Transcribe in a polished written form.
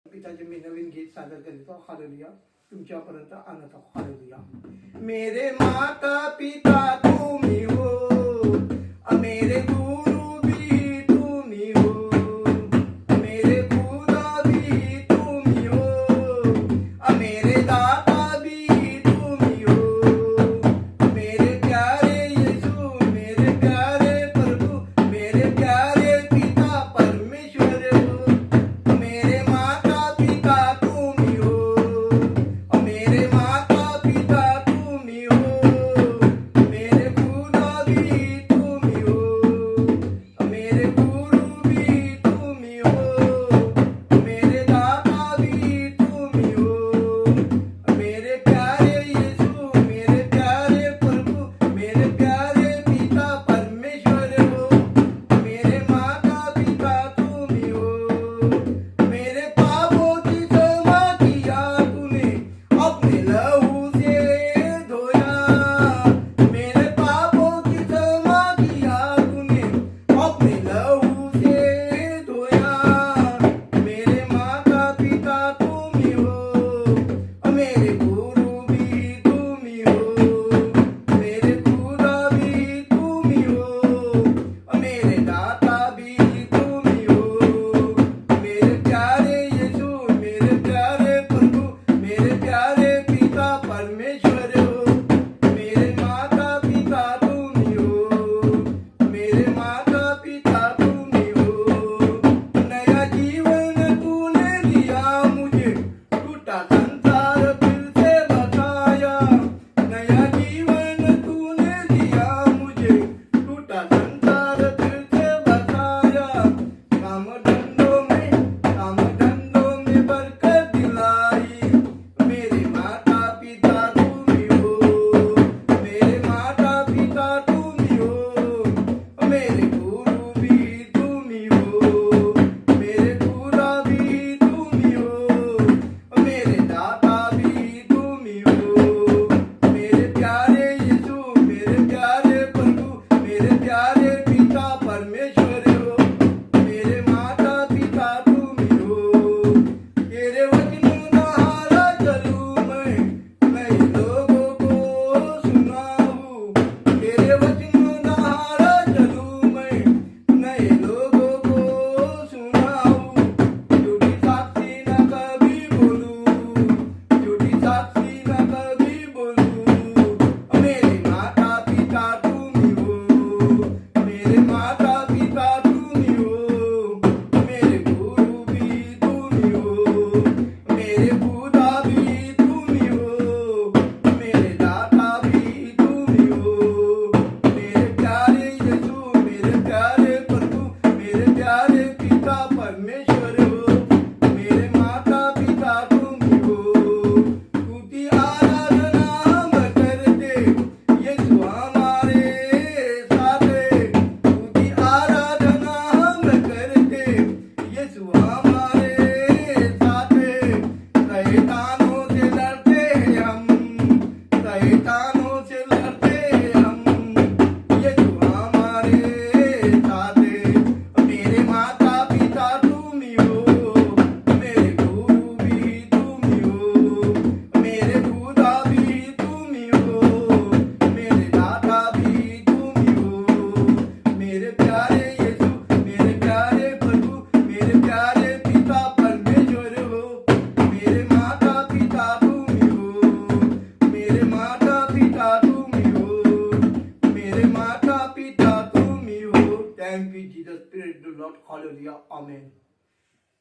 पिताचे मी नवीन गीत सादर करीतो. हालेलुया तुमच्यापर्यंत आणत आहोत. हालेलुया. मेरे माता पिता तुम्ही हो, मेरे गुरु भी तुम्ही हो, मेरे खुदा भी तुम्ही हो, मेरे दाता भी तुम्ही हो, मेरे प्यारे यीशु, मेरे प्यारे प्रभु, मेरे प्यारे पिता परमेश्वर हो. मेरे माता पिता तुम्ही हो, मेरे माता पिता तुम्ही हो, मेरे खुदा भी तुम्ही हो, मेरे गुरु भी तुम्ही हो, मेरे दाता भी तुम्ही हो, मेरे प्यारे यीशु, मेरे प्यारे प्रभु, मेरे प्यारे पिता परमेश्वर हो. मेरे माता पिता तुम्ही हो. मेरे पापों की क्षमा किया तूने, अपने लहू से धोया. मेरे पापों की क्षमा किया तूने, अपने लहू से धोया. मेरे माता पिता तुम्ही हो, मेरे गुरु भी तुम्ही हो, मेरे खुदा भी तुम्ही हो, मेरे दाता भी तुम्ही हो, मेरे प्यारे यीशु, मेरे प्यारे प्रभु, मेरे प्यारे पिता परमेश्वर हो. मेरे माता पिता तुम्ही हो, मेरे माता पिता तुम्ही हो. नया जीवन तूने दिया मुझे, टूटा संसार फिर से बसाया. नया जीवन तूने दिया मुझे, टूटा संसार फिर से बसाया. काम धंधों में बरकत दिलाई. मेरे माता पिता तुम्ही हो, मेरे माता पिता तुम्ही हो, मेरे गुरु भी तुम्ही हो, मेरे खुदा भी तुम्ही हो, मेरे दाता भी तुम्ही हो. मेरे प्यारे यीशु, मेरे प्यारे प्रभु, मेरे प्यारे पिता परमेश्वर हो. मेरे माता पिता तुम्ही हो. तेरे वचनों द्वारा चलूं मैं लोगों को सुनाऊं. तेरे वचनों द्वारा चलूं मैं नए लोगों को सुनाऊं. झूठी साक्षी न कभी बोलूं, झूठी साक्षी न कभी बोलूं. मेरे माता पिता तुम्ही हो, मेरे माता पिता तुम्ही हो, मेरे गुरु भी तुम्ही हो, मेरे खुदा भी तुम्ही हो, मेरे दाता भी तुम्ही हो. मेरे प्यारे यीशु, मेरे प्यारे प्रभु, मेरे प्यारे पिता परमेश्वर हो. मेरे माता पिता तुम्ही हो. तुझी आराधना हम करते, यीशु हमारे साथ है. तुझी आराधना हम करते, यीशु हमारे साथ है. शैतानों से लड़ते हम, शैतानों से लड़ते हम, यीशु हमारे साथ है. मेरे माता पिता तुम्ही हो, मेरे गुरु भी तुम्ही हो, मेरे खुदा भी तुम्ही हो, मेरे दाता भी तुम्ही हो. मेरे प्यारे यीशु, मेरे प्यारे प्रभु, मेरे प्यारे पिता परमेश्वर हो. मेरे माता पिता तुम्ही हो, मेरे माता पिता तुम्ही हो, मेरे माता पिता तुम्ही हो. Thank you Jesus, praise the Lord. Hallelujah. Amen.